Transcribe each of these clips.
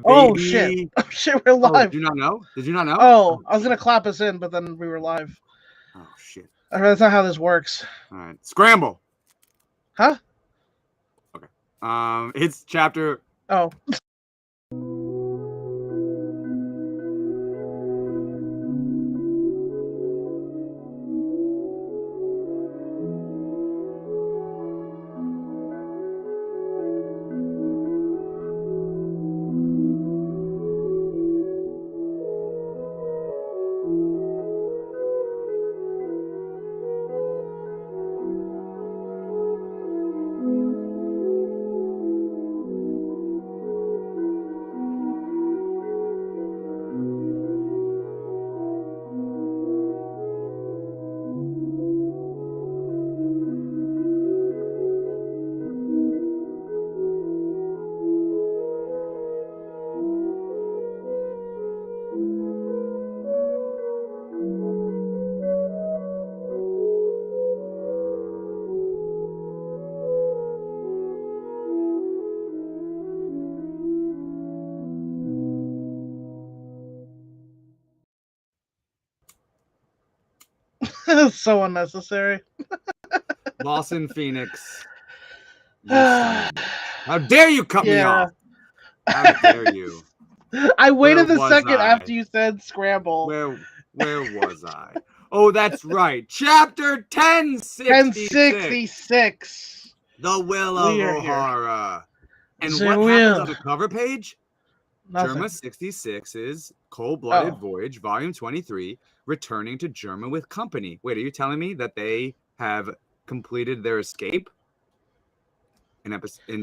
Oh shit! baby. Oh shit! We're Oh, did live. you not know? Did you not know? Oh, Oh, I was gonna shit. clap us in, but then we were live. Oh, shit. That's not how this works. All right. Scramble. Huh? Okay. It's chapter. Oh. So unnecessary. Lawson Phoenix. You son of a bitch. How dare you cut me Yeah. off? How dare you? I Where waited the was second I? after you said scramble. Where was I? Oh, that's right. Chapter 1066. 1066. The Will of We are here. Ohara. And The what happens will. on the cover page? Nothing. Germa 66's Cold-Blooded Oh. Voyage, Volume 23, returning to Germa with company. Wait, are you telling me that they have completed their escape in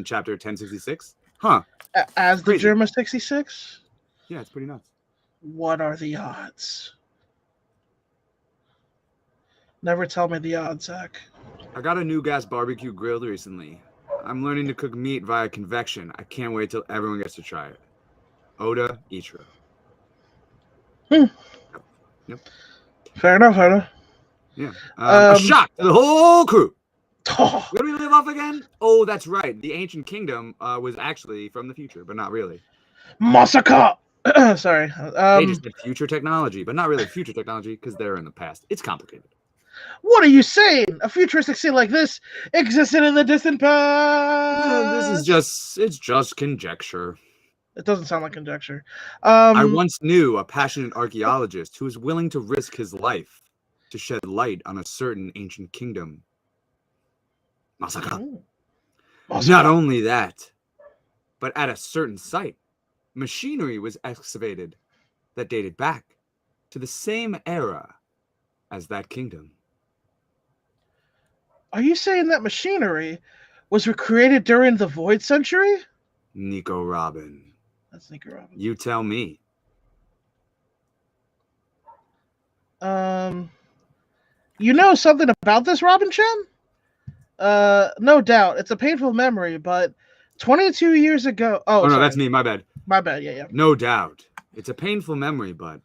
chapter 1066? Huh. As the Crazy. Germa 66? Yeah, it's pretty nuts. What are the odds? Never tell me the odds, Zach. I got a new gas barbecue grilled recently. I'm learning to cook meat via convection. I can't wait till everyone gets to try it. Oda Ichiro. Yep. Fair enough, Oda. Yeah. A shock to the whole crew. Oh. Where do we live off again? Oh, that's right. The ancient kingdom was actually from the future, but not really. Masaka! Sorry. They just did future technology, but not really future technology because they're in the past. It's complicated. What are you saying? A futuristic scene like this existed in the distant This is past. it's just conjecture. It doesn't sound like conjecture. I once knew a passionate archaeologist who was willing to risk his life to shed light on a certain ancient kingdom. Masaka. Not only that, but at a certain site, machinery was excavated that dated back to the same era as that kingdom. Are you saying that machinery was recreated during the Void Century? Nico Robin. That's Nico Robin. You tell me. You know something about this, Robin Chen? No doubt. It's a painful memory, but 22 years ago. Oh, no, sorry. That's me. My bad. My bad. Yeah. No doubt. It's a painful memory, but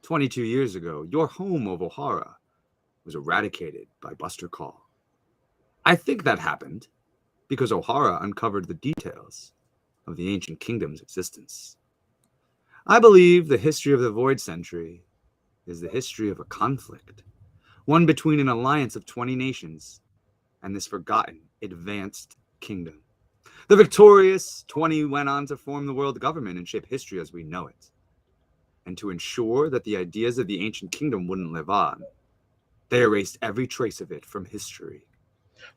22 years ago, your home of Ohara was eradicated by Buster Call. I think that happened because Ohara uncovered the details of the ancient kingdom's existence. I believe the history of the Void Century is the history of a conflict, one between an alliance of 20 nations and this forgotten, advanced kingdom. The victorious 20 went on to form the world government and shape history as we know it. And to ensure that the ideas of the ancient kingdom wouldn't live on, they erased every trace of it from history.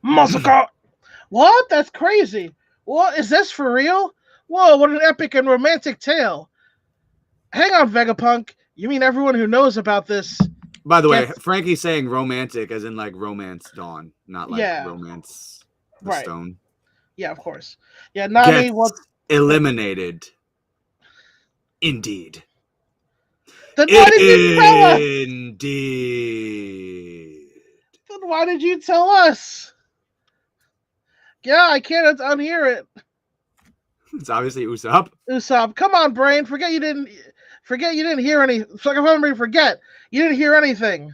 Masaka! What? That's crazy. What? Is this for real? Whoa, what an epic and romantic tale. Hang on, Vegapunk. You mean everyone who knows about this... By the way, Frankie's saying romantic as in like Romance Dawn, not like Romance the Stone. Yeah, of course. Yeah, Nami, what... eliminated. Indeed. Then why did you tell us? Indeed. Then why did you tell us? Yeah, I can't unhear it. It's obviously Usopp. Usopp, come on, brain. Forget you didn't hear any. Forget you didn't hear anything.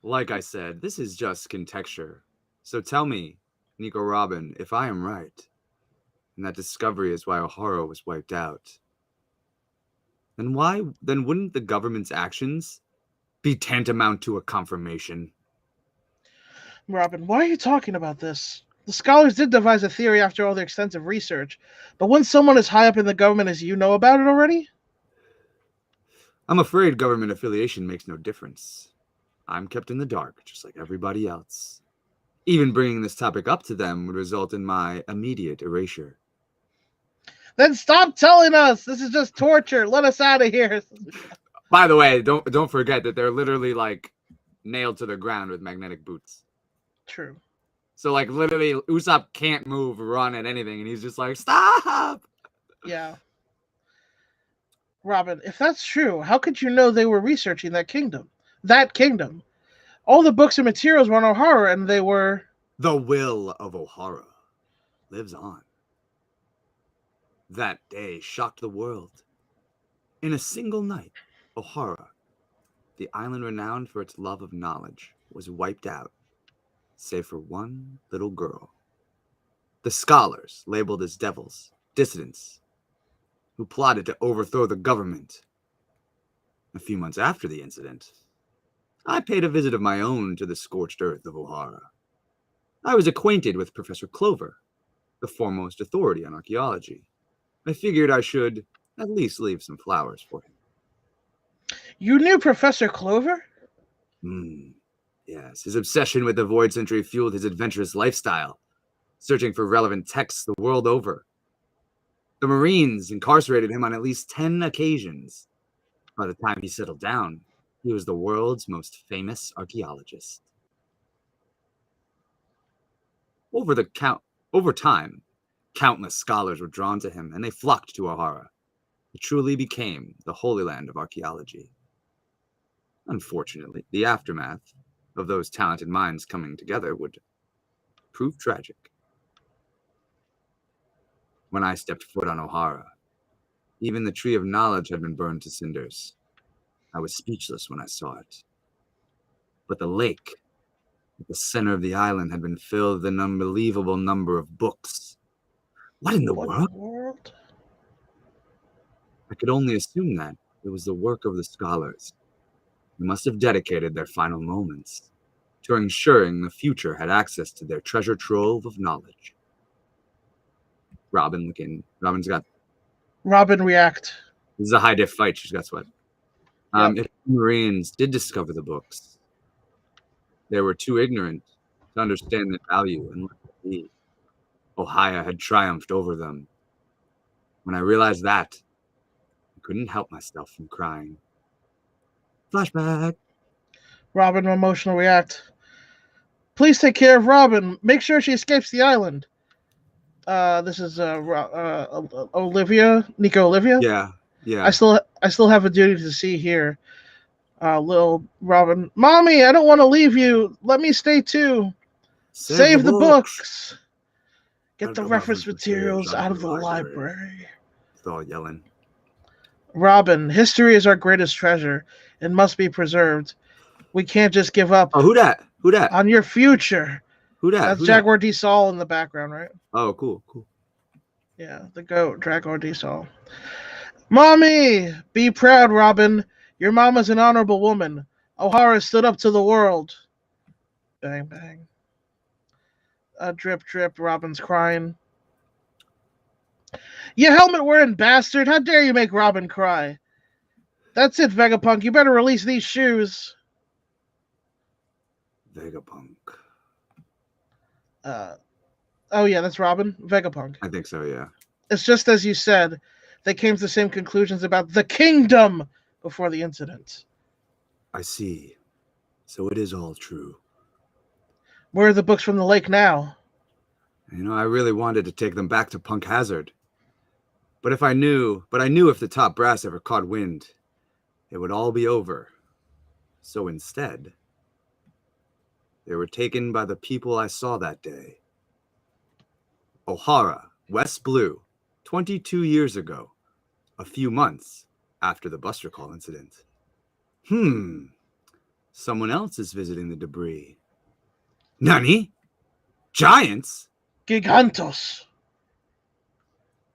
Like I said, this is just conjecture. So tell me, Nico Robin, if I am right, and that discovery is why Ohara was wiped out. Then wouldn't the government's actions be tantamount to a confirmation? Robin, why are you talking about this? The scholars did devise a theory after all their extensive research, but when someone as high up in the government as you know about it already? I'm afraid government affiliation makes no difference. I'm kept in the dark, just like everybody else. Even bringing this topic up to them would result in my immediate erasure. Then stop telling us! This is just torture! Let us out of here! By the way, don't forget that they're literally like nailed to the ground with magnetic boots. True. So like literally Usopp can't move, run at anything, and he's just like, stop! Yeah. Robin, if that's true, how could you know they were researching that kingdom? That kingdom. All the books and materials were on Ohara, and they were... The will of Ohara lives on. That day shocked the world. In a single night, Ohara, the island renowned for its love of knowledge, was wiped out, save for one little girl. The scholars, labeled as devils, dissidents, who plotted to overthrow the government. A few months after the incident, I paid a visit of my own to the scorched earth of Ohara. I was acquainted with Professor Clover, the foremost authority on archaeology. I figured I should at least leave some flowers for him. You knew Professor Clover? Yes, his obsession with the Void Century fueled his adventurous lifestyle, searching for relevant texts the world over. The Marines incarcerated him on at least 10 occasions. By the time he settled down, he was the world's most famous archaeologist. Over time, countless scholars were drawn to him, and they flocked to Ohara. It truly became the Holy Land of archaeology. Unfortunately, the aftermath of those talented minds coming together would prove tragic. When I stepped foot on Ohara, even the Tree of Knowledge had been burned to cinders. I was speechless when I saw it. But the lake at the center of the island had been filled with an unbelievable number of books. What in the world? I could only assume that it was the work of the scholars, who must have dedicated their final moments to ensuring the future had access to their treasure trove of knowledge. Robin's got... Robin, react. This is a high-diff fight. She's got sweat. If the Marines did discover the books, they were too ignorant to understand their value and let it be. Ohio had triumphed over them. When I realized that, I couldn't help myself from crying. Flashback. Robin, emotional react. Please take care of Robin. Make sure she escapes the island. This is Olivia, Nico Olivia. Yeah. I still have a duty to see here. Little Robin, Mommy, I don't want to leave you. Let me stay too. Save the books. Get the reference materials out of the library. It's all yelling. Robin, history is our greatest treasure. It must be preserved. We can't just give up. Oh, who that? On your future. Who that? That's Jaguar D. Saul in the background, right? Oh, cool. Yeah, the goat, Jaguar D. Saul. Mommy, be proud, Robin. Your mama's an honorable woman. Ohara stood up to the world. Bang, bang. Drip, drip. Robin's crying. You helmet-wearing bastard. How dare you make Robin cry? That's it, Vegapunk. You better release these shoes. Vegapunk. Oh, yeah, that's Robin. Vegapunk. I think so, yeah. It's just as you said. They came to the same conclusions about the kingdom before the incident. I see. So it is all true. Where are the books from the lake now? I really wanted to take them back to Punk Hazard. But I knew if the top brass ever caught wind, it would all be over. So instead, they were taken by the people I saw that day. Ohara, West Blue, 22 years ago, a few months after the Buster Call incident. Someone else is visiting the debris. Nani? Giants? Gigantos.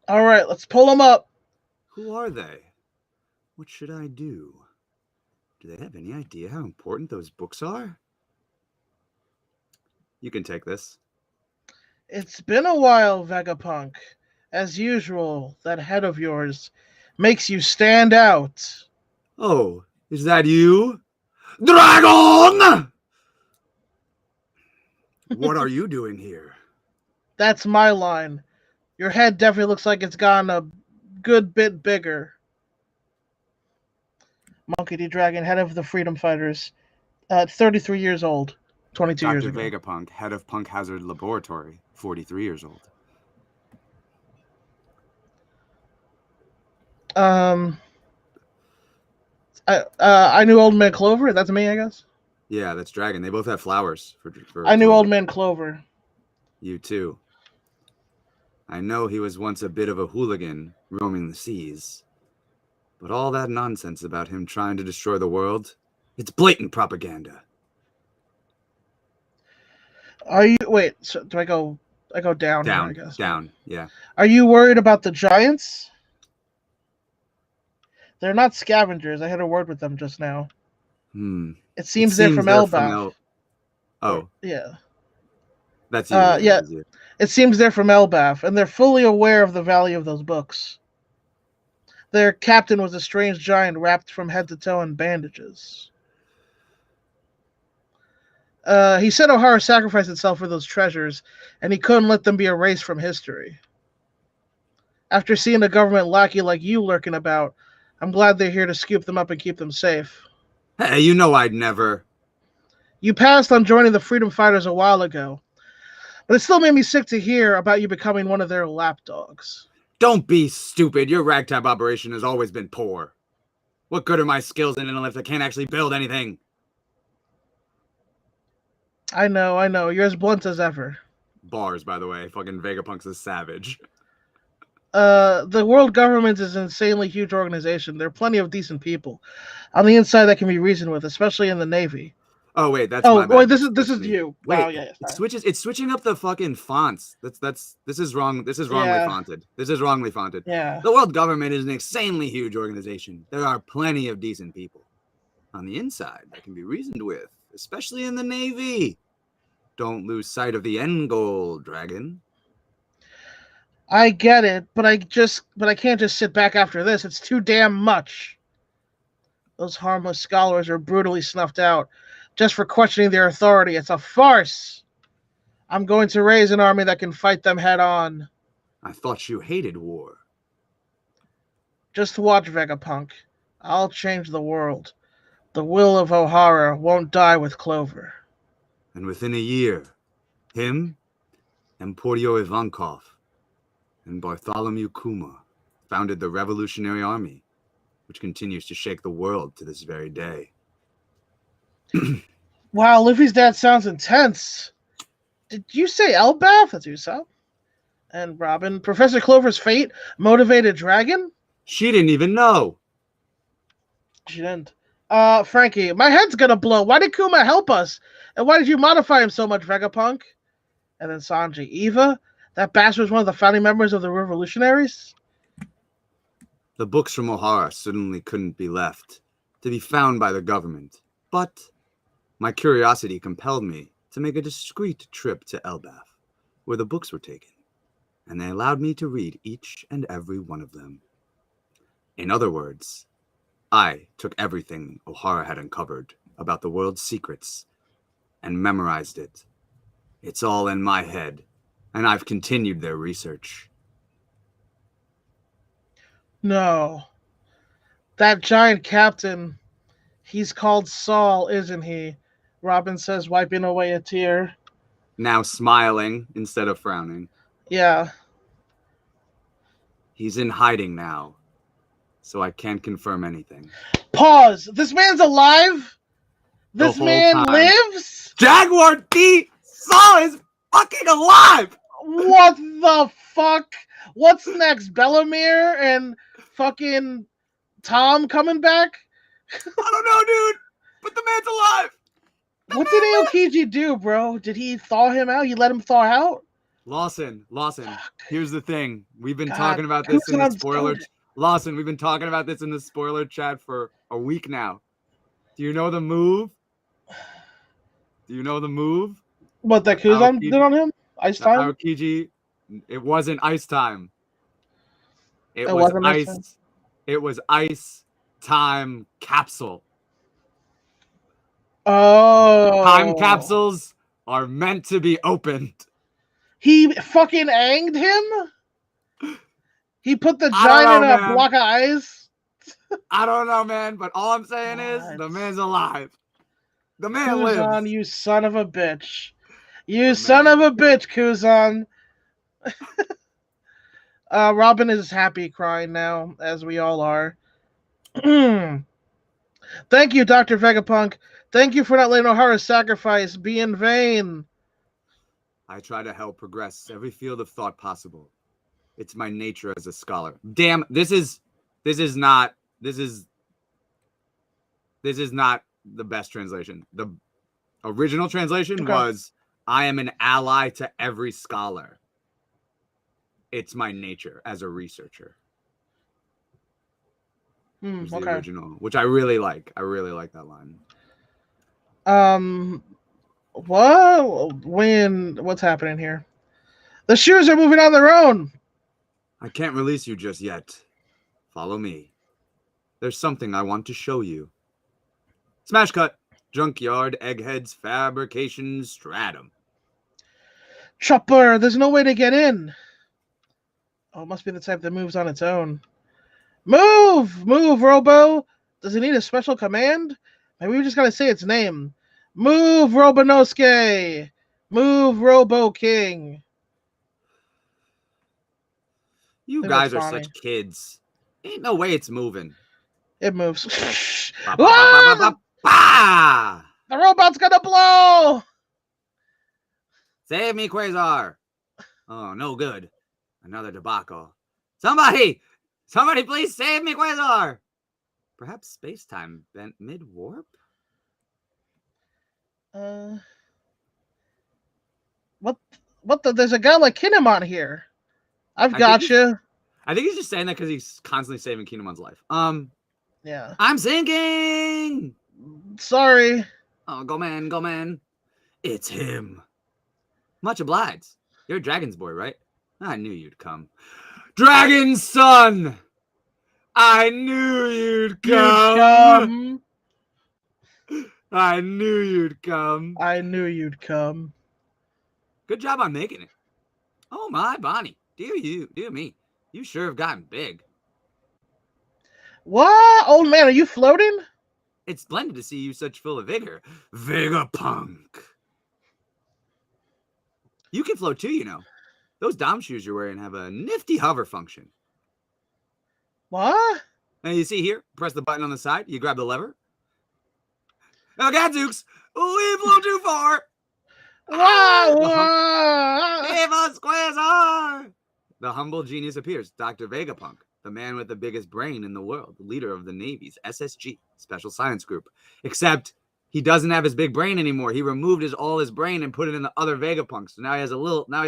All right, let's pull them up. Who are they? What should I do? Do they have any idea how important those books are? You can take this. It's been a while, Vegapunk. As usual, that head of yours makes you stand out. Oh, is that you? Dragon! What are you doing here? That's my line. Your head definitely looks like it's gotten a good bit bigger. Monkey D. Dragon, head of the Freedom Fighters, 33 years old, 22 years Dr. ago. Vegapunk, head of Punk Hazard Laboratory, 43 years old. I knew Old Man Clover. That's me, I guess. Yeah, that's Dragon. They both have flowers for I knew Clover. Old Man Clover. You too. I know he was once a bit of a hooligan roaming the seas. But all that nonsense about him trying to destroy the world, it's blatant propaganda. Are you wait? So do I go? I go down. Down, here, I guess. down, yeah. Are you worried about the giants? They're not scavengers. I had a word with them just now. It seems they're from Elbaf. Oh, yeah. That's you. Yeah. That's you. It seems they're from Elbaf, and they're fully aware of the value of those books. Their captain was a strange giant wrapped from head to toe in bandages. He said Ohara sacrificed itself for those treasures, and he couldn't let them be erased from history. After seeing a government lackey like you lurking about, I'm glad they're here to scoop them up and keep them safe. Hey, you know I'd never. You passed on joining the Freedom Fighters a while ago, but it still made me sick to hear about you becoming one of their lapdogs. Don't be stupid. Your ragtag operation has always been poor. What good are my skills in it if I can't actually build anything? I know. You're as blunt as ever. Bars, by the way. Fucking Vegapunk's a savage. The world government is an insanely huge organization. There are plenty of decent people on the inside that can be reasoned with, especially in the Navy. Oh wait, that's my bad. Wait, this is you. Wait, oh, yeah, it's switching up the fucking fonts. This is wrong. This is wrongly fonted. This is wrongly fonted. Yeah. The world government is an insanely huge organization. There are plenty of decent people on the inside that can be reasoned with, especially in the Navy. Don't lose sight of the end goal, Dragon. I get it, but I can't just sit back after this. It's too damn much. Those harmless scholars are brutally snuffed out just for questioning their authority. It's a farce. I'm going to raise an army that can fight them head on. I thought you hated war. Just watch, Vegapunk. I'll change the world. The will of Ohara won't die with Clover. And within a year, him, Emporio Ivankov, and Bartholomew Kuma founded the Revolutionary Army, which continues to shake the world to this very day. Wow, Luffy's dad sounds intense. Did you say Elbaf? That's you said. And Robin, Professor Clover's fate motivated Dragon? She didn't even know. She didn't. Frankie, my head's gonna blow. Why did Kuma help us? And why did you modify him so much, Vegapunk? And then Sanji, Eva? That bastard was one of the founding members of the Revolutionaries? The books from Ohara certainly couldn't be left to be found by the government, but my curiosity compelled me to make a discreet trip to Elbaf, where the books were taken, and they allowed me to read each and every one of them. In other words, I took everything Ohara had uncovered about the world's secrets and memorized it. It's all in my head, and I've continued their research. No. That giant captain, he's called Saul, isn't he? Robin says, wiping away a tear. Now smiling instead of frowning. Yeah. He's in hiding now, so I can't confirm anything. Pause. This man's alive? This man lives? Jaguar D! Saul is fucking alive! What the fuck? What's next? Bellamere and fucking Tom coming back? I don't know, dude, but the man's alive! What did Aokiji do, bro? Did he thaw him out? He let him thaw out? Lawson, Fuck. here's the thing. We've been God, talking about this in the Lawson, we've been talking about this in the spoiler chat for a week now. Do you know the move? Do you know the move? What, that Kuzan did on him? Ice time? Aokiji, it wasn't ice time. It was wasn't ice. time? It was ice time capsule. Oh. Time capsules are meant to be opened. He fucking anged him? He put the I don't giant know, in a man. block of ice? I don't know, man, but all I'm saying is the What? man's alive. The man Kuzan, lives. you son of a bitch. You The son man of a is good. bitch, Kuzan. Robin is happy crying now, as we all are. Thank you, Dr. Vegapunk. Thank you for not letting Ohara's sacrifice be in vain. I try to help progress every field of thought possible. It's my nature as a scholar. Damn, this is not the best translation. The original translation was, I am an ally to every scholar. It's my nature as a researcher. Was the original, which I really like. I really like that line. What's happening here? The shoes are moving on their own. I can't release you just yet. Follow me. There's something I want to show you. Smash cut. Junkyard, Egghead's Fabrication Stratum. Chopper, there's no way to get in. Oh, it must be the type that moves on its own. Move! Move, Robo! Does it need a special command? Maybe we just gotta say its name. Move, Robonosuke! Move, Robo King! You guys are such kids. Ain't no way it's moving. It moves. Ba, ba, ba, ba, ba, ba. The robot's gonna blow! Save me, Quasar! Oh, no good. Another debacle. Somebody please save me, Quasar! Perhaps space-time bent mid-warp? What the? There's a guy like Kinemon here. I've got you. I think he's just saying that because he's constantly saving Kinemon's life. Yeah. I'm sinking! Sorry. Oh, go man. It's him. Much obliged. You're Dragon's boy, right? I knew you'd come. Dragon's son! I knew you'd come! I knew you'd come. I knew you'd come. Good job on making it. Oh my, Bonnie. Dear me. You sure have gotten big. What? Old man, are you floating? It's splendid to see you such full of vigor. Vegapunk. You can float too, you know. Those Dom shoes you're wearing have a nifty hover function. What? And you see here, press the button on the side, you grab the lever. Oh, Gadzooks, we flew too far. Save us, Quasar! The humble genius appears, Dr. Vegapunk, the man with the biggest brain in the world, the leader of the Navy's SSG, Special Science Group. Except he doesn't have his big brain anymore. He removed all his brain and put it in the other Vegapunk. So now he has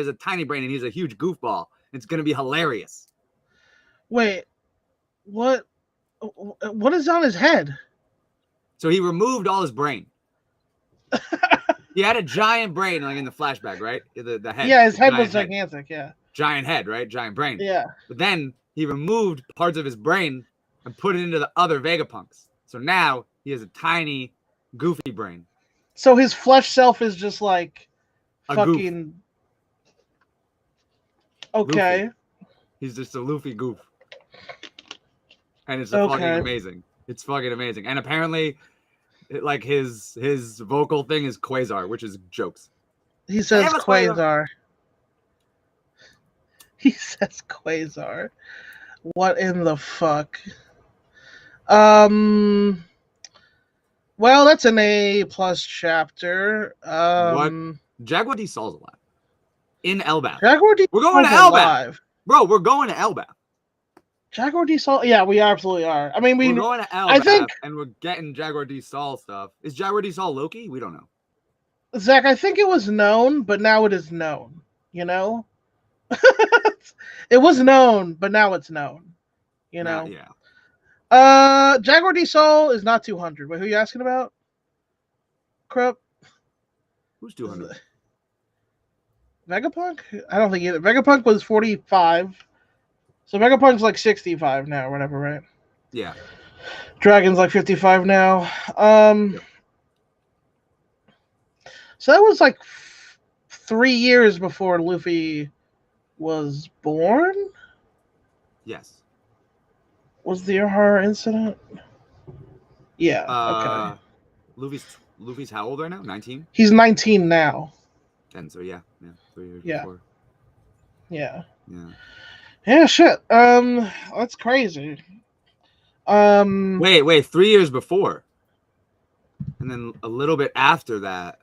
a tiny brain and he's a huge goofball. It's going to be hilarious. Wait, what is on his head? So he removed all his brain. He had a giant brain, like in the flashback, right? The head. Yeah, his head was gigantic, yeah. Giant head, right? Giant brain. Yeah. But then he removed parts of his brain and put it into the other Vegapunks. So now he has a tiny, goofy brain. So his flesh self is just like a fucking goof. Okay. Goofy. He's just a Luffy goof. And it's fucking amazing. It's fucking amazing. And apparently, like his vocal thing is Quasar, which is jokes. He says Quasar. He says Quasar. What in the fuck? Well, that's an A+ chapter. What? Jaguar D Sol's alive. In Elbath. Jaguar D. We're going to Elbath. Bro, we're going to Elbath. Jaguar D Sol. Yeah, we absolutely are. I mean, we're going to Elbath, and we're getting Jaguar D Sol stuff. Is Jaguar D Sol Loki? We don't know. Zach, I think it was known, but now it is known. You know? It was known, but now it's known. You know. Yeah. Jaguar D Soul is not 200. Wait, who are you asking about? Krupp? Who's 200? Vegapunk? I don't think either. Vegapunk was 45. So Vegapunk's like 65 now or whatever, right? Yeah. Dragon's like 55 now. So that was like 3 years before Luffy was born? Yes. Was the Ohara incident? Yeah, okay. Luffy's how old right now? 19? He's 19 now. 10, so yeah, 3 years Yeah. before. Yeah. Yeah. Yeah, shit. That's crazy. Wait, 3 years before. And then a little bit after that,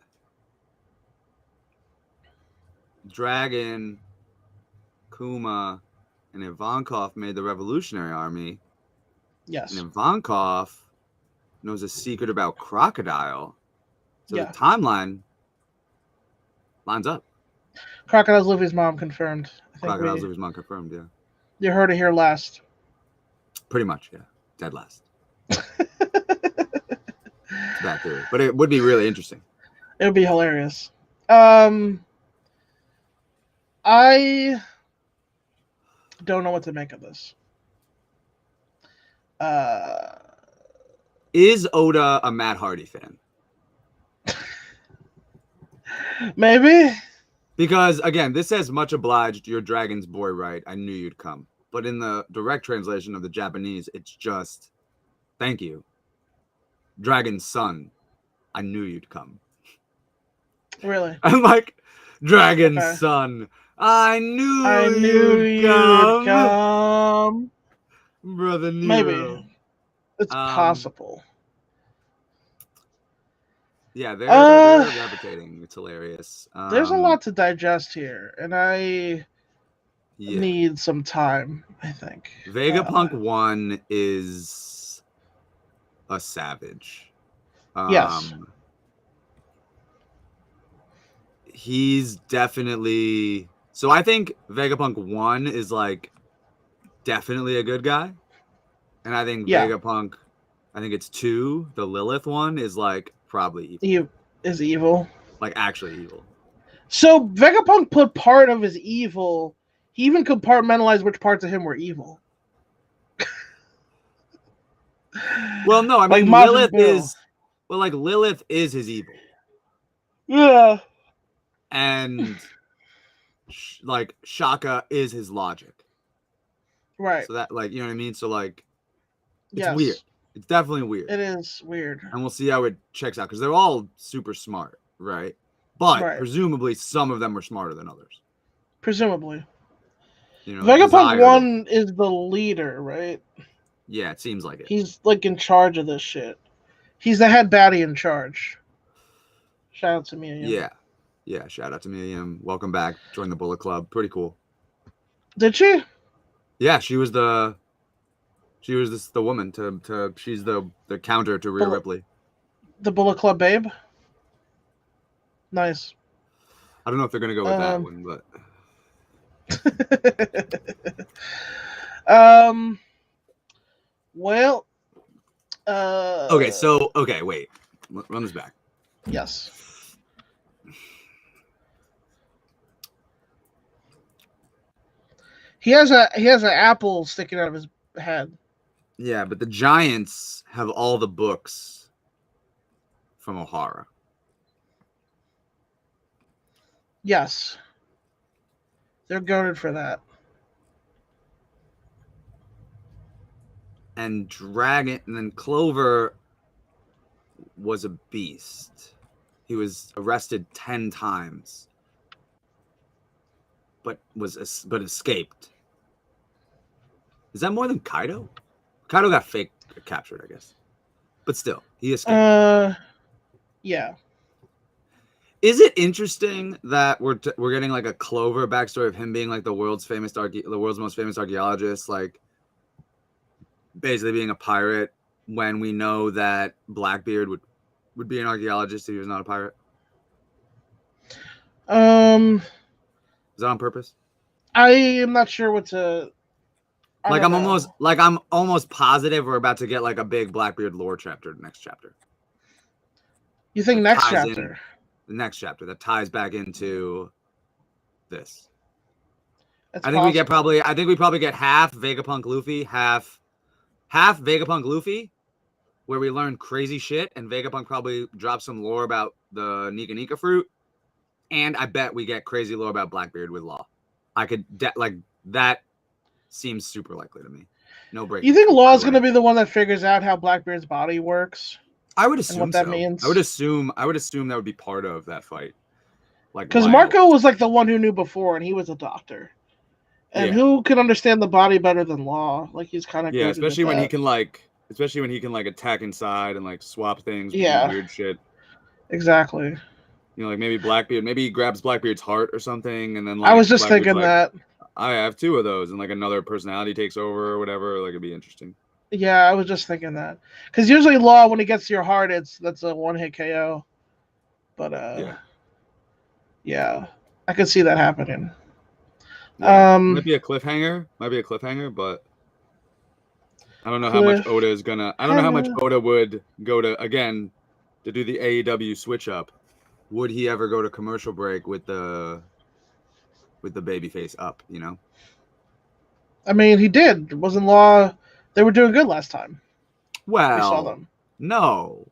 Dragon, Kuma, and Ivankov made the Revolutionary Army. Yes. And Ivankov knows a secret about Crocodile. So Yeah. the timeline lines up. Crocodile's Luffy's mom confirmed. Crocodile's Luffy's mom confirmed, yeah. You heard it here last. Pretty much, yeah. Dead last. It's that theory. But it would be really interesting. It would be hilarious. I don't know what to make of this. Is Oda a Matt Hardy fan? Maybe. Because, again, this says, much obliged, your dragon's boy, right? I knew you'd come. But in the direct translation of the Japanese, it's just, thank you. Dragon's son, I knew you'd come. Really? I'm like, Dragon's son, I knew you'd come. Brother Nero. Maybe. It's possible. Yeah, they're replicating. It's hilarious. There's a lot to digest here, and I need some time, I think. Vegapunk 1 is a savage. Yes. He's definitely... So I think Vegapunk 1 is, like, definitely a good guy. And I think Vegapunk, I think it's 2, the Lilith one, is, like, probably evil. Is evil. Like, actually evil. So Vegapunk put part of his evil... He even compartmentalized which parts of him were evil. Well, no, I mean, like Lilith is... Well, like, Lilith is his evil. Yeah. And, like, Shaka is his logic. Right. So that, like, you know what I mean? So, like, it's weird. It's definitely weird. It is weird. And we'll see how it checks out, because they're all super smart, right? But presumably some of them are smarter than others. Presumably. You know, Vegapunk 1 is the leader, right? Yeah, it seems like it. He's, like, in charge of this shit. He's the head baddie in charge. Shout out to Mia Yim. Yeah, shout out to Mia Yim. Welcome back. Join the Bullet Club. Pretty cool. Did she? Yeah, she was the woman to she's the counter to Rhea Ripley. The Bullet Club babe? Nice. I don't know if they're gonna go with that one, but well, okay, wait. Run this back. Yes. He has an apple sticking out of his head. Yeah, but the Giants have all the books from Ohara. Yes. They're goaded for that. And then Clover was a beast. He was arrested 10 times, but escaped. Is that more than Kaido? Kaido got fake captured, I guess, but still, he escaped. Yeah. Is it interesting that we're getting like a Clover backstory of him being like the world's most famous archaeologist, like basically being a pirate, when we know that Blackbeard would be an archaeologist if he was not a pirate? Is that on purpose? I am not sure what to I Like don't I'm almost positive we're about to get like a big Blackbeard lore chapter next chapter. You think That next ties in chapter? the next chapter that ties back into this. It's I think we possible. probably get half Vegapunk Luffy, half Vegapunk Luffy, where we learn crazy shit, and Vegapunk probably drops some lore about the Nika Nika fruit, and I bet we get crazy lore about Blackbeard with Law. I could like that seems super likely to me. No breaking. You think news, by Law's the way. gonna be the one that figures out how Blackbeard's body works I would and assume what that so. means? I would assume that would be part of that fight. Like Because Lionel. Marco was like the one who knew before, and he was a doctor. And Yeah. who can understand the body better than Law? Like he's kind of Yeah, good especially at when that. he can like attack inside and like swap things, Yeah. do weird shit. Exactly. You know, like maybe Blackbeard, maybe he grabs Blackbeard's heart or something, and then like I was just Blackbeard's thinking like, that. I have two of those, and like another personality takes over or whatever. Like it'd be interesting. Yeah, I was just thinking that. Because usually Law, when he gets to your heart, that's a one-hit KO. But yeah, I could see that happening. Yeah. Might be a cliffhanger, but I don't know how much Oda is gonna. I don't know how much Oda would go to again to do the AEW switch up. Would he ever go to commercial break with the baby face up? You know. I mean, he did. Wasn't Law? They were doing good last time. Well, we saw them. No.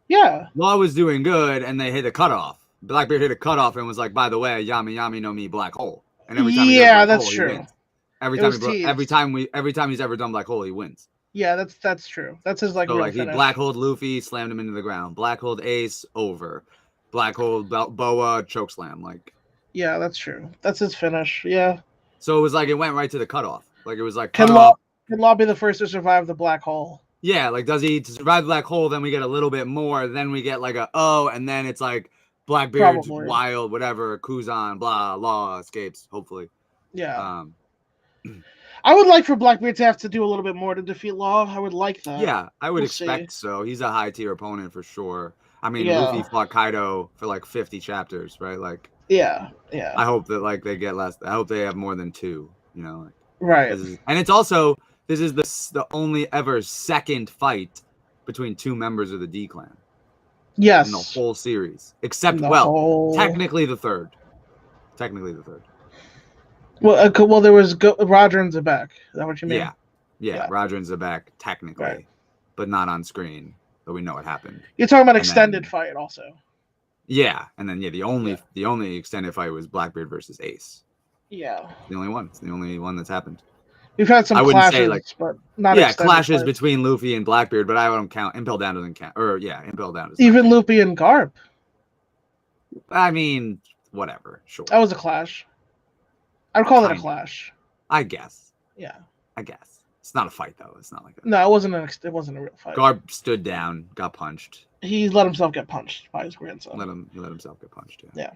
Yeah. Law was doing good, and they hit a cutoff. Blackbeard hit a cutoff and was like, "By the way, Yami Yami no Mi Black Hole." And every time he does Black that's Hole, true. he wins. Every time he's ever done Black Hole, he wins. Yeah, that's true. That's his like so real like finish. He Black Holed Luffy, slammed him into the ground. Black Holed Ace, over. Black Holed Boa, chokeslam. Like. Yeah, that's true. That's his finish. Yeah. So it was like it went right to the cutoff. Like it was like Can Law be the first to survive the black hole? Yeah, like does he survive the black hole? Then we get a little bit more. Then we get like and then it's like Blackbeard's wild, whatever, Kuzan, blah, Law escapes, hopefully. Yeah. I would like for Blackbeard to have to do a little bit more to defeat Law. I would like that. Yeah, I would expect so. He's a high tier opponent for sure. I mean, Luffy fought Kaido for like 50 chapters, right? Like, yeah. I hope that like they get less. I hope they have more than 2. You know, like, right? And it's also this is the only ever second fight between 2 members of the D Clan. Yes. In the whole series, except technically the third. Well, there was Roger and Zebek. Is that what you mean? Yeah. Roger and Zebek technically, but not on screen. But we know what happened. You're talking about extended fight also. Yeah, and then the only extended fight was Blackbeard versus Ace. Yeah. The only one. It's the only one that's happened. We've had some clashes, but not clashes fights. between Luffy and Blackbeard, but I don't count. Impel Down doesn't count. Impel Down does even Luffy and Garp. I mean, whatever. Sure. That was a clash. I'd call it a clash. I guess. Yeah. I guess. It's not a fight though. It's not like a... No, it wasn't a real fight. Garp stood down, got punched. He let himself get punched by his grandson. He let himself get punched. Yeah.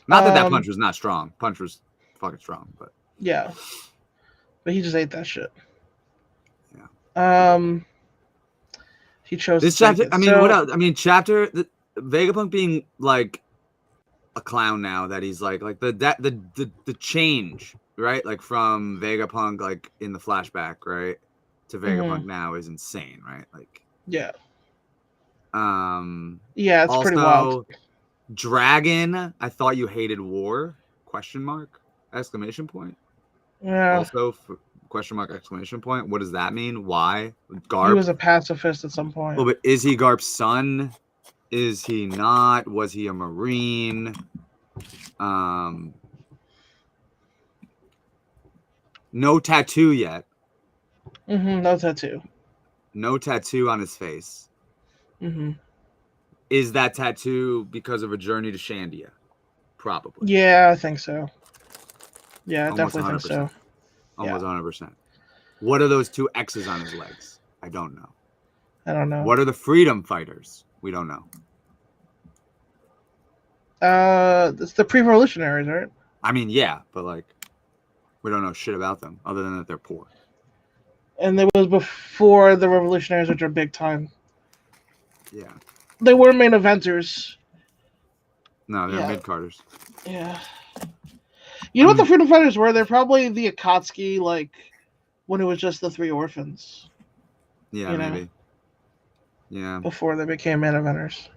Not that punch was not strong. Punch was fucking strong, but yeah. But he just ate that shit. Yeah. He chose this chapter. I mean, what else? I mean, Vegapunk being like a clown now that he's like the change, right? Like from Vegapunk like in the flashback, right, to Vegapunk now is insane, right? Like yeah. Yeah, it's pretty wild. Dragon, I thought you hated war? Question mark? Exclamation point. Yeah. Also, question mark, exclamation point. What does that mean? Why? Garp? He was a pacifist at some point. Well, but is he Garp's son? Is he not? Was he a Marine? No tattoo yet. No tattoo. No tattoo on his face. Is that tattoo because of a journey to Shandia? Probably. Yeah, I think so. Yeah, I Almost definitely 100%. think so. Almost 100%. What are those 2 X's on his legs? I don't know. I don't know. What are the freedom fighters? We don't know. It's the pre-revolutionaries, right? I mean, yeah, but like, we don't know shit about them other than that they're poor. And it was before the revolutionaries, which are big time. Yeah. They were main eventers. No, they're mid-carders. Yeah. You know what the freedom fighters were? They're probably the Akatsuki, like, when it was just the three orphans. Yeah, maybe. Yeah. Before they became man inventors.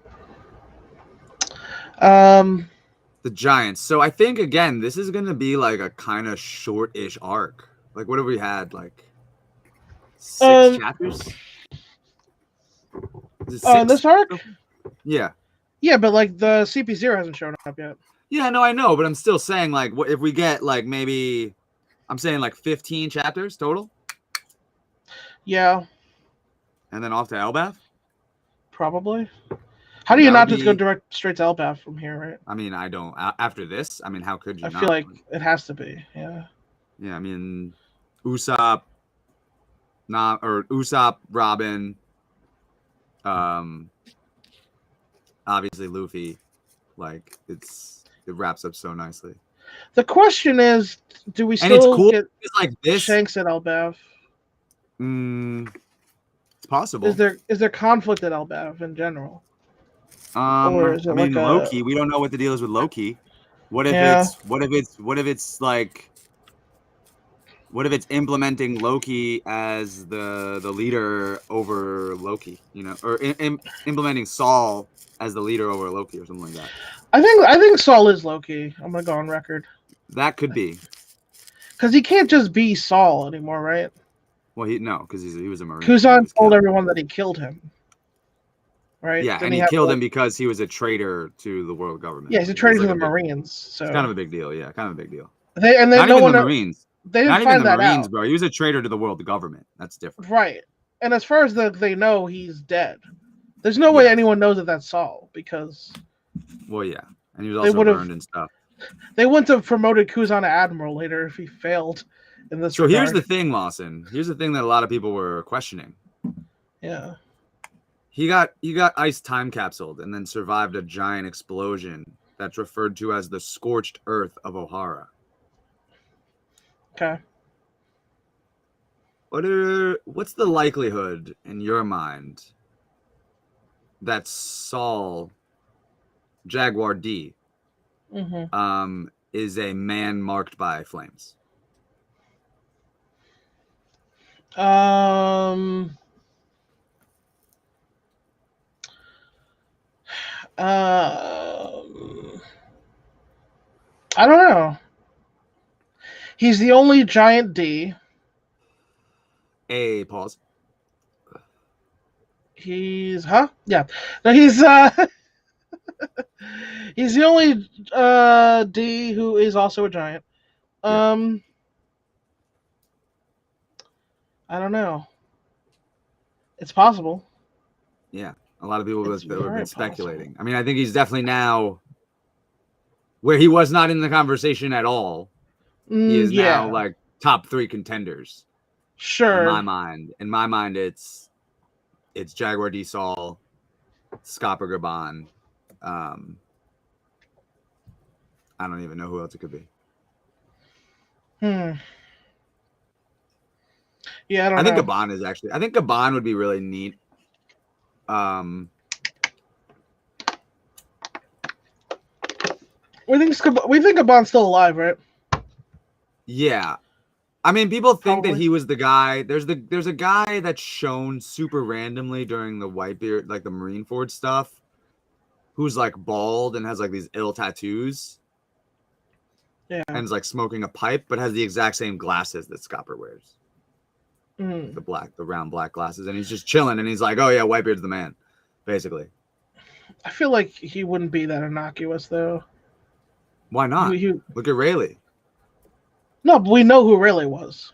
The Giants. So I think again, this is gonna be like a kind of short-ish arc. Like, what have we had? Like 6 chapters? Is it 6? This arc? Yeah. Yeah, but like the CP0 hasn't shown up yet. Yeah, no, I know, but I'm still saying like, what if we get like maybe, I'm saying like 15 chapters total? Yeah. And then off to Elbath? Probably. How do you not just go direct straight to Elbath from here, right? I mean, I don't. After this, I mean, how could you I feel like it has to be, yeah. Yeah, I mean, Usopp, Usopp, Robin, obviously Luffy, like it wraps up so nicely. The question is, do we still get like this Shanks at Elbath? It's possible. Is there conflict at Elbath in general? Or is it Loki. We don't know what the deal is with Loki. What if it's implementing Loki as the leader over Loki, you know, or implementing Saul as the leader over Loki or something like that. I think Saul is Loki. I'm gonna go on record. That could be. Because he can't just be Saul anymore, right? Well, because he was a Marine. Kuzan told everyone that he killed him. Right? Yeah, and he killed him because he was a traitor to the world government. Yeah, he's a traitor to the Marines. So it's kind of a big deal. Yeah, kind of a big deal. Not even the Marines. They didn't find that out. Not even the Marines, bro. He was a traitor to the world government. That's different. Right. And as far as they know, he's dead. There's no way anyone knows that that's Saul because. Well, yeah, and he was also burned and stuff. They wouldn't have promoted Kuzan to admiral later if he failed in this. So here's the thing, Lawson. Here's the thing that a lot of people were questioning. Yeah. He got ice time capsuled and then survived a giant explosion that's referred to as the scorched earth of Ohara. Okay. What's the likelihood in your mind that Saul Jaguar D is a man marked by flames? I don't know. He's the only giant D. Pause. He's Yeah. No, he's he's the only D who is also a giant. I don't know. It's possible. Yeah. A lot of people have been speculating. Possible. I mean, I think he's definitely now where he was not in the conversation at all. He is now like top 3 contenders. Sure. In my mind, it's Jaguar D Saul, Scopper Gaban. I don't even know who else it could be. Yeah, I think Gaban is actually. I think Gaban would be really neat. We think Gaban's still alive, right? Yeah. I mean, people think that he was the guy. There's a guy that's shown super randomly during the Whitebeard, like the Marineford stuff, who's like bald and has like these ill tattoos. Yeah. And is like smoking a pipe, but has the exact same glasses that Scopper wears. The round black glasses, and he's just chilling, and he's like, "Oh yeah, Whitebeard's the man," basically. I feel like he wouldn't be that innocuous, though. Why not? Look at Rayleigh. No, but we know who Rayleigh was.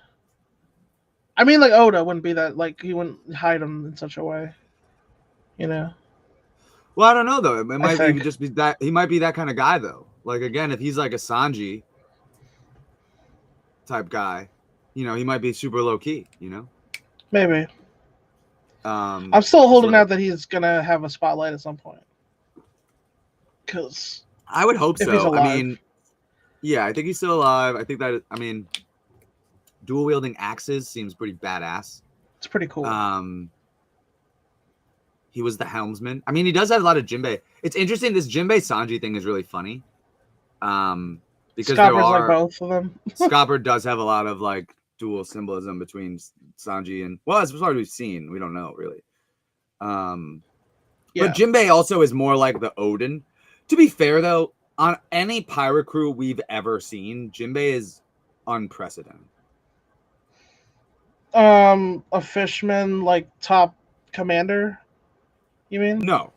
I mean, like Oda wouldn't be that. Like he wouldn't hide him in such a way, you know. Well, I don't know though. It might even just be that he might be that kind of guy though. Like again, if he's like a Sanji type guy, you know, he might be super low key. You know. Maybe. I'm still holding out that he's gonna have a spotlight at some point. Because I would hope so. I mean, yeah, I think he's still alive. I think that, I mean, dual wielding axes seems pretty badass. It's pretty cool. He was the helmsman. I mean, he does have a lot of Jinbei. It's interesting. This Jinbei Sanji thing is really funny. Because Scopper's like both of them. Scopper does have a lot of like dual symbolism between Sanji and as far as we've seen, we don't know really. But Jinbei also is more like the Odin. To be fair, though, on any pirate crew we've ever seen, Jinbei is unprecedented. A fisherman, like top commander, you mean? No.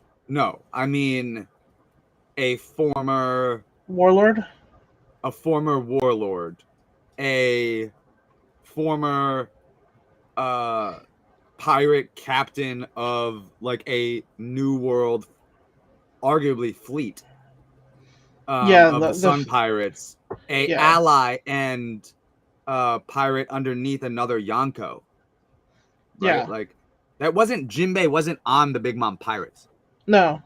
I mean a former warlord, a former pirate captain of like a new world, arguably fleet. Of the Sun Pirates, ally and pirate underneath another Yonko. Right? Yeah. Like that wasn't Jinbei wasn't on the Big Mom Pirates. No.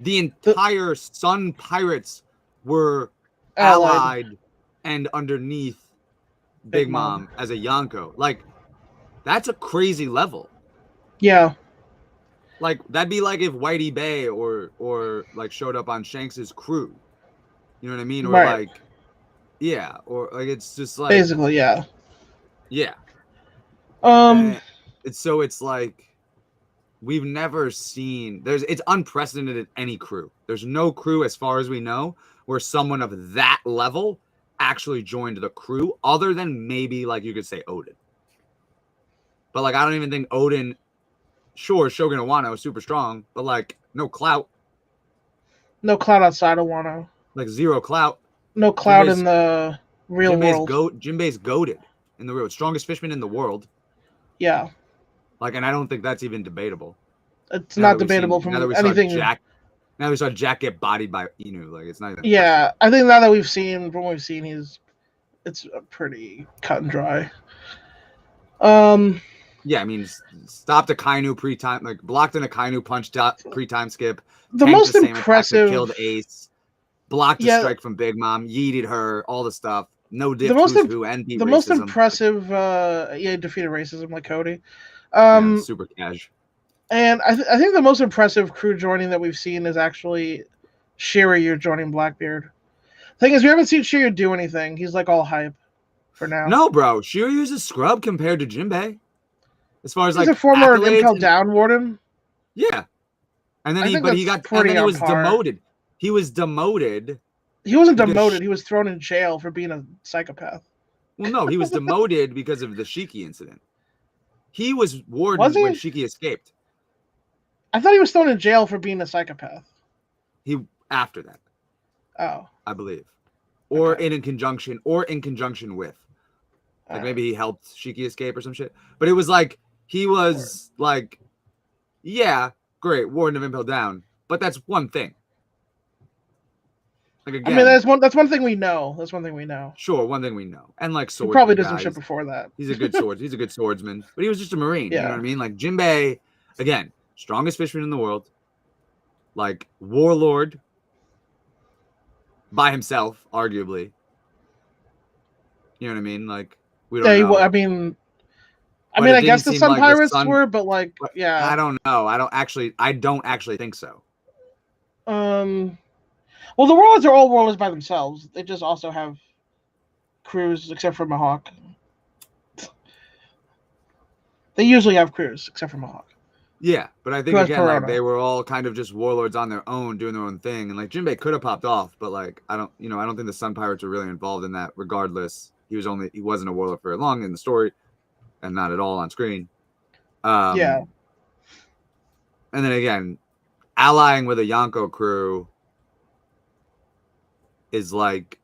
The entire Sun Pirates were allied and underneath Big Mom as a Yonko. Like that's a crazy level. Yeah. Like that'd be like if Whitey Bay or like showed up on Shanks's crew. You know what I mean? Or like yeah, or like it's just like basically, yeah. Yeah. It's like we've never seen it's unprecedented in any crew. There's no crew as far as we know where someone of that level actually joined the crew other than maybe like you could say Odin. But like I don't even think Odin, sure, Shogun of Wano is super strong, but like no clout. No clout outside of Wano. Like zero clout. No clout in the real world. Jinbei's goated in the real strongest fisherman in the world. Yeah. Like, and I don't think that's even debatable. It's not debatable from anything. Now we saw Jack get bodied by Inu. Like, it's not even. Yeah, I think now that we've seen, it's pretty cut and dry. Yeah, I mean, stopped a Kainu pre-time, like blocked an Akainu punch pre-time skip. The most impressive killed Ace. Blocked a strike from Big Mom. Yeeted her. All the stuff. No diff. The most impressive. Defeated racism like Cody. Super cash. And I think the most impressive crew joining that we've seen is actually Shiryu joining Blackbeard. Thing is, we haven't seen Shiryu do anything. He's like all hype for now. No, bro. Shiryu's a scrub compared to Jinbei. As far as he's a former Impel Down Warden. Yeah. And then he was demoted. He was demoted. He wasn't demoted. He was thrown in jail for being a psychopath. Well, no, he was demoted because of the Shiki incident. He was warden when Shiki escaped. I thought he was thrown in jail for being a psychopath. After that. Oh. I believe. Or in conjunction with. Like maybe he helped Shiki escape or some shit. But it was like he was like, yeah, great, Warden of Impel Down. But that's one thing. Like again, I mean, that's one thing we know. That's one thing we know. Sure, one thing we know. And like swordsman. He probably did some shit before that. He's a good swordsman. But he was just a Marine. Yeah. You know what I mean? Like Jinbei, again, strongest fisherman in the world. Like warlord by himself, arguably. You know what I mean? Like we don't know. I mean, I guess the Sun Pirates were, but like, yeah. I don't know. I don't actually think so. Well, the warlords are all warlords by themselves. They just also have crews, except for Mihawk. They usually have crews, except for Mihawk. Yeah, but I think again, like they were all kind of just warlords on their own, doing their own thing, and like Jinbei could have popped off, but like I don't think the Sun Pirates are really involved in that. Regardless, he wasn't a warlord for long in the story, and not at all on screen. Yeah. And then again, allying with a Yonko crew is like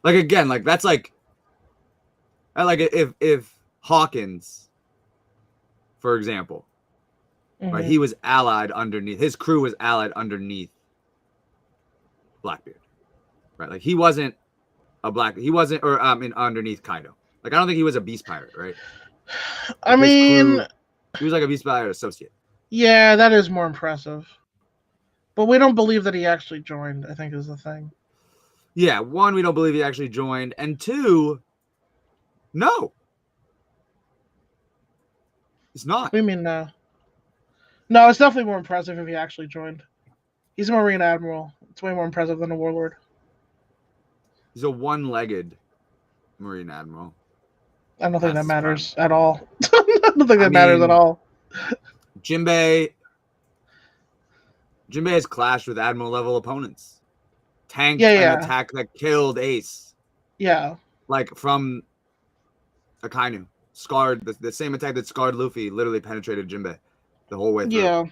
again, like that's like if Hawkins, for example. Mm-hmm. Right, he was allied underneath. His crew was allied underneath Blackbeard. Right, like he wasn't underneath Kaido. Like I don't think he was a beast pirate, right? Like I mean, he was like a beast pirate associate. Yeah, that is more impressive. But we don't believe that he actually joined, I think is the thing. Yeah, one, we don't believe he actually joined, and two, no. It's not. What do you mean no? No, it's definitely more impressive if he actually joined. He's a Marine Admiral. It's way more impressive than a Warlord. He's a one-legged Marine Admiral. I don't think that past his prime. matters at all. I don't think that matters at all. Jinbei has clashed with Admiral level opponents. Tanked an attack that killed Ace. Yeah. Like from Akainu. Scarred the same attack that scarred Luffy literally penetrated Jinbei the whole way through. Yeah.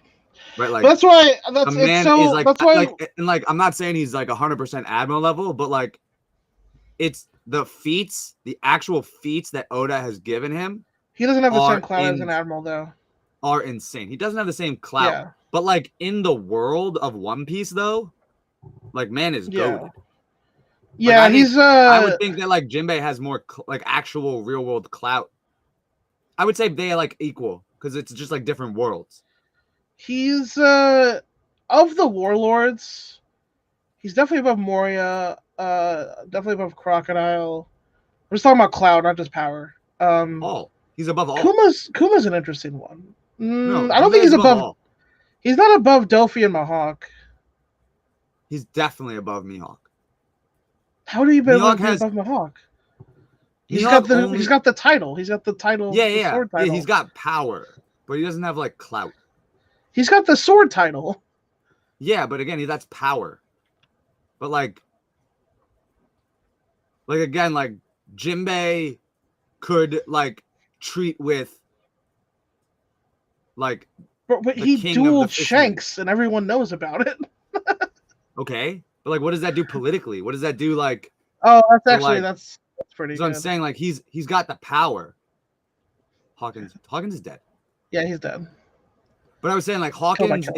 Right, like but that's why the man is like that's why and like I'm not saying he's like 100% Admiral level, but like it's the feats, the actual feats that Oda has given him. He doesn't have the same clout as an Admiral though. Are insane. He doesn't have the same clout. But like in the world of One Piece though, like man is goated. Yeah, like, he's I would think that like Jinbei has more like actual real world clout. I would say they are like equal because it's just like different worlds. He's of the warlords, he's definitely above Moria, definitely above Crocodile. We're just talking about clout, not just power. He's above all. Kuma's an interesting one. No, I don't think he's above all. He's not above Dofi and Mihawk. He's definitely above Mihawk. How do you be above Mihawk? He's got the title. He's got the title. Yeah. Sword title. Yeah, he's got power, but he doesn't have like clout. He's got the sword title. Yeah, but again, that's power. But like again, like Jinbei could like treat with like. But he dueled Shanks, and everyone knows about it. Okay, but like, what does that do politically? What does that do like? Oh, that's actually that's pretty. So good. I'm saying like he's got the power. Hawkins is dead. Yeah, he's dead. But I was saying like Hawkins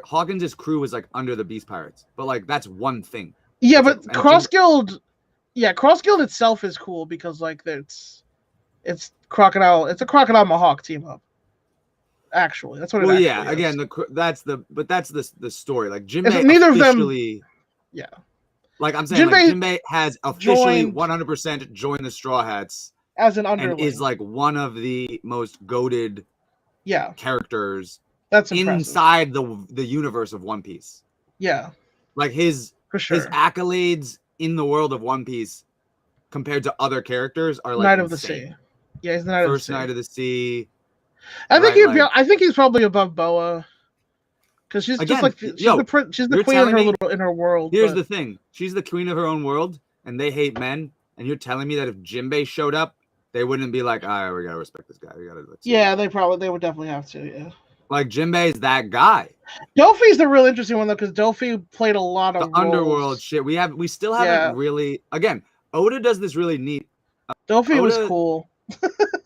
Hawkins' crew was like under the Beast Pirates, but like that's one thing. Yeah, but Cross Guild itself is cool because like it's Crocodile. It's a Crocodile Mihawk team up. Actually, that's what. Again, that's the story. Like Jinbei neither officially, of them. Yeah. Like I'm saying, Jinbei has officially 100% joined the Straw Hats as an underling, and is like one of the most goated characters that's inside the universe of One Piece. Yeah. Like his accolades in the world of One Piece compared to other characters are like Knight of the Sea. Yeah, he's the Knight of the Sea. First Knight of the Sea. I think he's probably above Boa. Because she's just like she's the queen in her world. Here's the thing: she's the queen of her own world, and they hate men. And you're telling me that if Jinbei showed up, they wouldn't be like, "All right, we gotta respect this guy. We gotta." They would definitely have to. Yeah. Like Jinbei's that guy. Dofi's the real interesting one though, because Dofi played a lot of underworld shit. We still haven't really. Again, Oda does this really neat. Dofi was cool.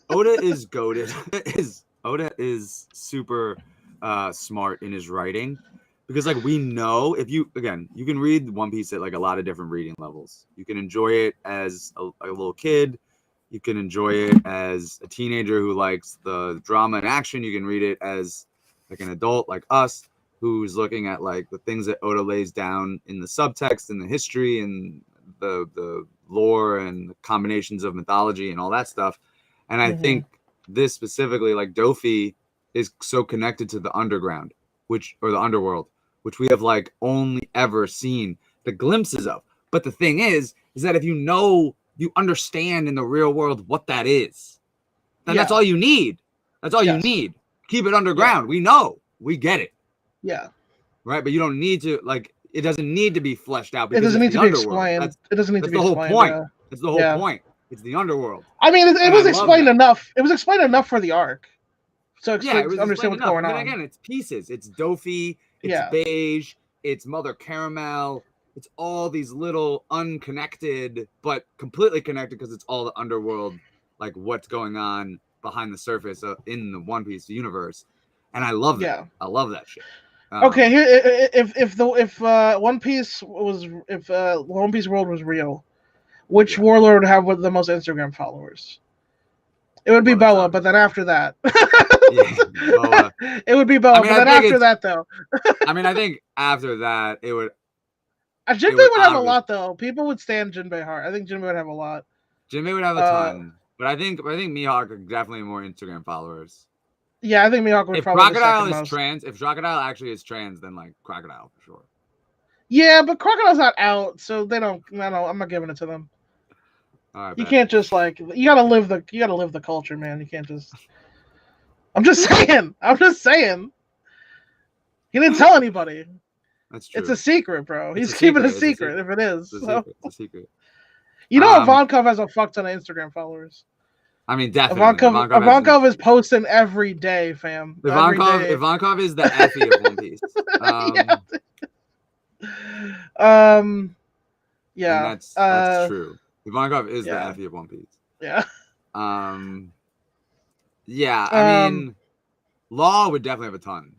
Oda is goated. Oda is super smart in his writing, because like we know you can read One Piece at like a lot of different reading levels. You can enjoy it as a little kid. You can enjoy it as a teenager who likes the drama and action. You can read it as like an adult like us who's looking at like the things that Oda lays down in the subtext and the history and the lore and the combinations of mythology and all that stuff. And I think this specifically, like Dofi, is so connected to the underground, or the underworld, which we have like only ever seen the glimpses of. But the thing is that if you understand in the real world what that is, then that's all you need. That's all you need. Keep it underground. We know. We get it. Yeah. Right? But you don't need to, like, it doesn't need to be fleshed out. It doesn't need to be explained. It doesn't need to be explained. That's the whole point. That's the whole point. It's the underworld. I mean, it was explained enough. It was explained enough for the arc. So to understand what's going on. Again, it's pieces. It's Dofi. It's Beige. It's Mother Caramel. It's all these little unconnected, but completely connected because it's all the underworld, like what's going on behind the surface in the One Piece universe. And I love that. Yeah. I love that shit. Okay, here if One Piece world was real, which warlord would have the most Instagram followers? It would be Boa, but then after that, Boa. It would be Boa. But then after that, though, I mean, I think after that it would. Jinbei would have a lot, though. People would stand Jinbei hard. I think Jinbei would have a lot. Jinbei would have a ton, but I think Mihawk are definitely more Instagram followers. Yeah, I think Mihawk would probably. If Crocodile actually is trans, then like Crocodile for sure. Yeah, but Crocodile's not out, so they don't. I'm not giving it to them. All right, You bet. can't just like you gotta live the culture, man. You can't just. I'm just saying. He didn't tell anybody. That's true. It's a secret, bro. It's He's a keeping secret. a secret if it is. It's a So. secret. It's a secret. You know, Ivankov has a fuck ton of Instagram followers. I mean, definitely. Ivankov is posting every day, fam. Ivankov is the Effie of One Piece. Yeah. And that's true. Ivankov is the yeah. Effie of One Piece. Yeah. Yeah, I mean, Law would definitely have a ton.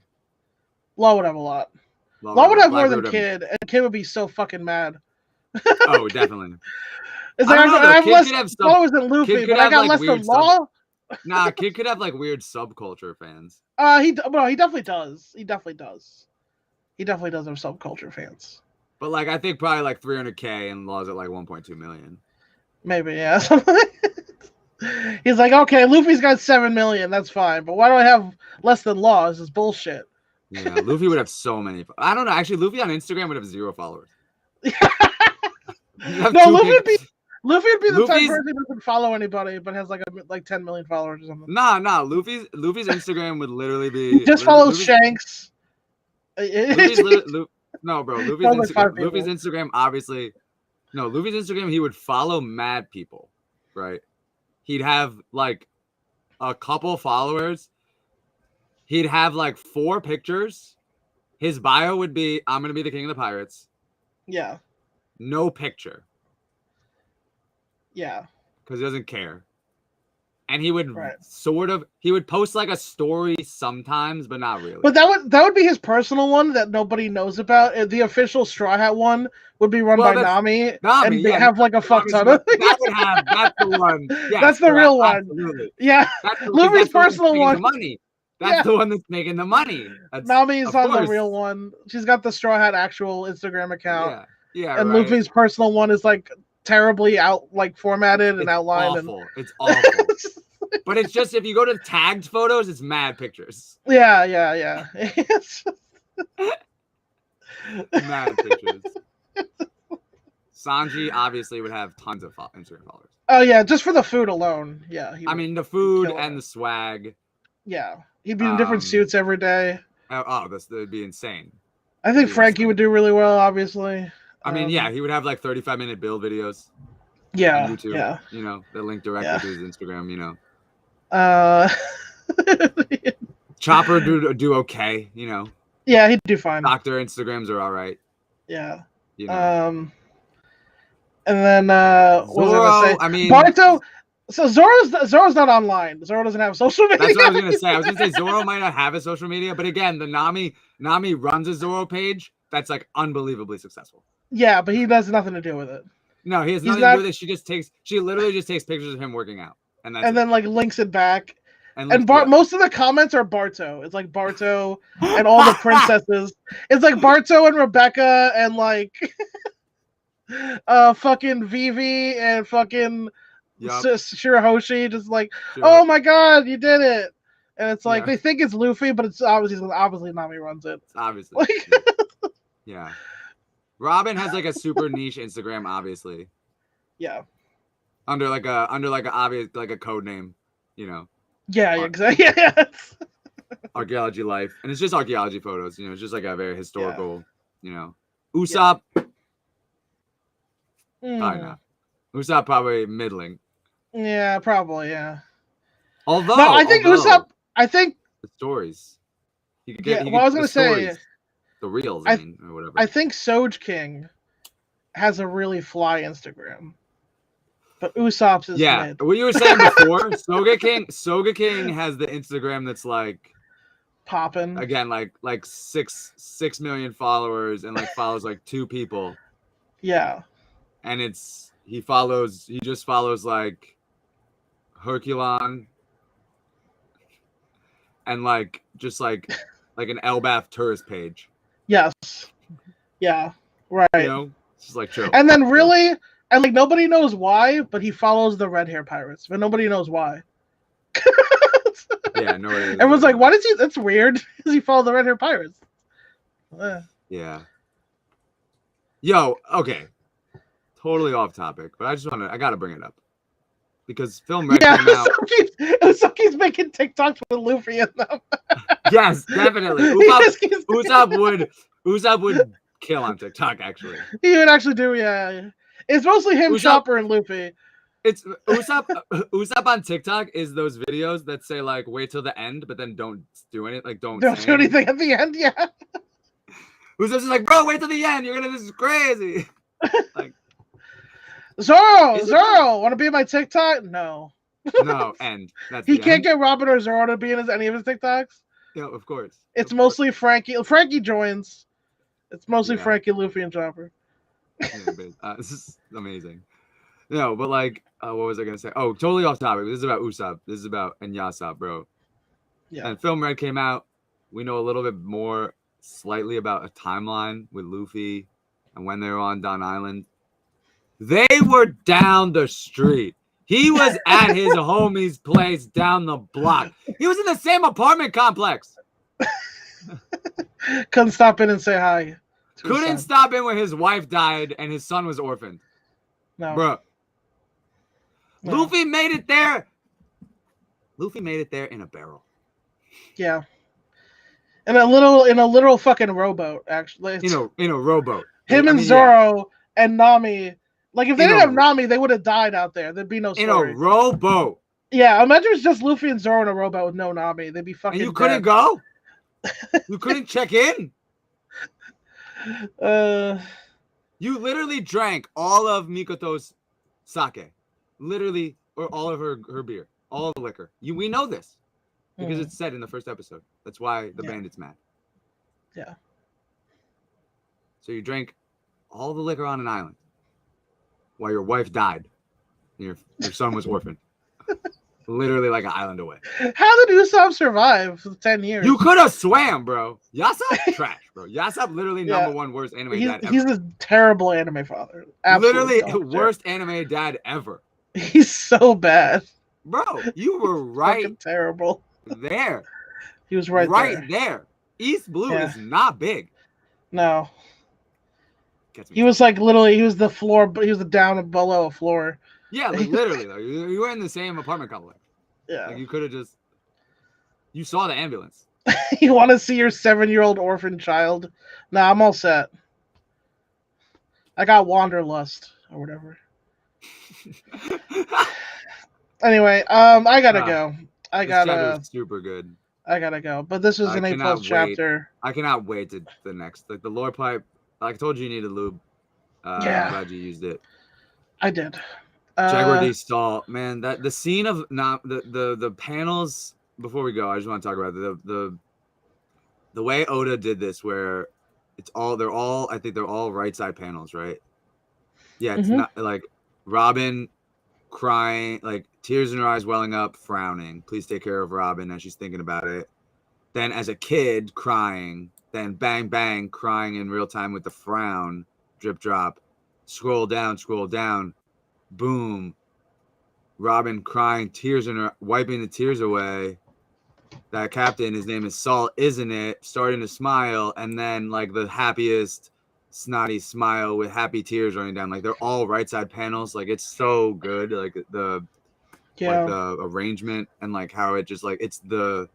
Law would have a lot. Law would have more than Kid, and Kid would be so fucking mad. Oh, definitely. It's like I have less followers than Luffy, but I got less than Law. Nah, Kid could have like weird subculture fans. He definitely does. He definitely does have subculture fans. But like, I think probably like 300K and Law's at like 1.2 million. Maybe, yeah. He's like, okay, Luffy's got 7 million. That's fine, but why do I have less than Law? This is bullshit. Yeah, Luffy would have so many. I don't know. Actually, Luffy on Instagram would have 0 followers. No, Luffy would be the type of person who doesn't follow anybody, but has like 10 million followers or something. Nah. Luffy's Instagram would literally be. He just follows Shanks. No, bro. Luffy's Instagram, obviously. No, Luffy's Instagram, he would follow mad people, right? He'd have like a couple followers. He'd have like 4 pictures. His bio would be, I'm going to be the king of the pirates. Yeah. No picture. Yeah. Because he doesn't care. And he would he would post like a story sometimes, but not really. But that would be his personal one that nobody knows about. The official Straw Hat one would be run by Nami, and they have like a fuck ton of. That's the one. Yes, that's the real one. Absolutely. Yeah. Luffy's personal one. The money. That's the one that's making the money. Nami's on the real one. She's got the Straw Hat actual Instagram account. Yeah. And Luffy's personal one is like terribly formatted and outlined. It's awful. But it's just, if you go to tagged photos, it's mad pictures. Yeah. Mad pictures. Sanji obviously would have tons of Instagram followers. Oh yeah, just for the food alone. Yeah. I mean, the food and the swag. Yeah, he'd be in different suits every day. This would be insane. I think Frankie would do really well, obviously. I mean, yeah, he would have like 35-minute build videos. Yeah, on YouTube, yeah. You know, that link directly to his Instagram. You know. Chopper do okay. You know. Yeah, he'd do fine. Doctor Instagrams are all right. Yeah. You know. And then Zoro, I mean, Barto. So Zoro's not online. Zoro doesn't have social media. That's what I was gonna say. I was gonna say Zoro might not have a social media, but again, the Nami runs a Zoro page that's like unbelievably successful. Yeah, but he has nothing to do with it. No, he has nothing to do with it. She literally just takes pictures of him working out, and then like links it back. And most of the comments are Barto. It's like Barto and all the princesses. It's like Barto and Rebecca and like fucking Vivi and fucking Shirahoshi, just like, oh my god, you did it. And it's like they think it's Luffy, but it's obviously Nami runs it. It's obviously. Yeah. Robin has like a super niche Instagram, obviously. Yeah. Under like a obvious like a code name, you know. Yeah, exactly. Yeah. Archaeology life, and it's just archaeology photos. You know, it's just like a very historical. You know, Usopp. Probably not. Usopp probably middling. Yeah, probably. Yeah. Although I think Usopp. I think the stories. I was gonna say the reels. I mean, or whatever. I think Soj King has a really fly Instagram. But Usopp's is mid. What you were saying before, Soga King has the Instagram that's like popping again, like 6 million followers and like follows like 2 people. Yeah, and he just follows like Herculon and like just like an Elbaf tourist page. Yes, yeah, right. You know, it's just like chill. And then and like nobody knows why, but he follows the red hair pirates, but nobody knows why. Yeah, nobody. Everyone's like, why does he? That's weird. Does he follow the red hair pirates? Yeah. Yo, okay. Totally off topic, but I gotta bring it up. because Film Red came out. Usopp's making TikToks with Luffy in them. Yes, definitely. Usopp would kill on TikTok. Actually, he would actually do. Yeah. It's mostly him, Chopper, and Luffy. It's Usopp on TikTok is those videos that say like wait till the end, but then don't do anything. Like don't do anything at the end. Yeah. Usopp's just like, bro, wait till the end. This is crazy. Like Zoro, want to be in my TikTok? No. No, end. He can't get Robin or Zoro to be in any of his TikToks. Yeah, of course. It's mostly Frankie. Frankie joins. It's mostly Frankie, Luffy, and Chopper. This is amazing. No, but like, what was I gonna say? Oh, totally off topic. This is about Usopp. This is about Yasopp, bro. Yeah. And Film Red came out. We know a little bit more, slightly about a timeline with Luffy and when they were on Don Island. They were down the street. He was at his homie's place down the block. He was in the same apartment complex. Couldn't stop in and say hi. Couldn't stop in when his wife died and his son was orphaned. No. Bro. No. Luffy made it there. Luffy made it there in a barrel. Yeah. In a little fucking rowboat, actually. In a rowboat. Him Zoro and Nami. Like if they didn't have Nami, they would have died out there. There'd be no story. In a rowboat. Yeah, imagine it's just Luffy and Zoro in a rowboat with no Nami. They'd be fucking. And you couldn't go? You couldn't check in? You literally drank all of Mikoto's sake. Literally, or all of her beer. All of the liquor. We know this. Because it's said in the first episode. That's why the bandit's mad. Yeah. So you drank all the liquor on an island while your wife died and your son was orphaned. Literally like an island away. How did Usopp survive for 10 years? You could have swam, bro. Yasopp trash, bro. Yasopp literally number one worst anime dad ever. He's a terrible anime father. Absolutely literally worst anime dad ever. He's so bad. Bro, you were right. Fucking terrible. There. He was right there. East Blue is not big. No. He was like literally, he was the floor, but he was the down below a floor. Yeah, like literally though. You were in the same apartment complex. Yeah. Like you could have just. You saw the ambulance. You want to see your 7-year-old orphan child? Nah, I'm all set. I got wanderlust or whatever. Anyway, I gotta go. This super good. I gotta go. But this was an A+ chapter. I cannot wait to the next. Like the lore pipe. Like I told you needed lube. I'm glad you used it. I did. Jaguar D Stall, man. That the scene of the panels. Before we go, I just want to talk about the way Oda did this, where they're all right side panels, right? Yeah, it's not like Robin crying, like tears in her eyes, welling up, frowning. Please take care of Robin as she's thinking about it. Then as a kid crying, then bang bang crying in real time with the frown, drip drop. Scroll down, boom. Robin crying, tears in her, wiping the tears away. That captain, his name is Salt, isn't it? Starting to smile, and then like the happiest snotty smile with happy tears running down. Like they're all right side panels. Like it's so good. Like the arrangement and like how it just like it's the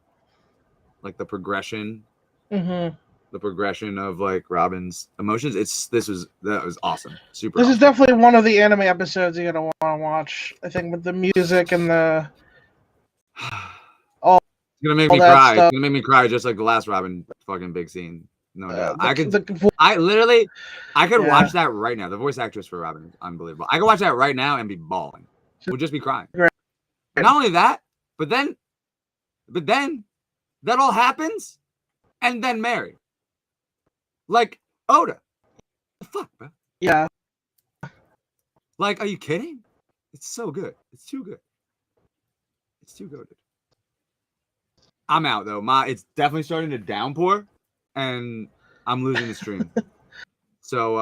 progression. The progression of like Robin's emotions. That was awesome. Super. This is definitely one of the anime episodes you're gonna want to watch. I think with the music and the. It's gonna make me cry. Stuff. It's gonna make me cry just like the last Robin fucking big scene. No doubt. I could watch that right now. The voice actress for Robin is unbelievable. I could watch that right now and be bawling. Would just be crying. Great. Not only that, but then that all happens, and then Mary. Like Oda. What the fuck, bro? Yeah. Like, are you kidding? It's so good. It's too good. It's too good. I'm out though. It's definitely starting to downpour, and I'm losing the stream. So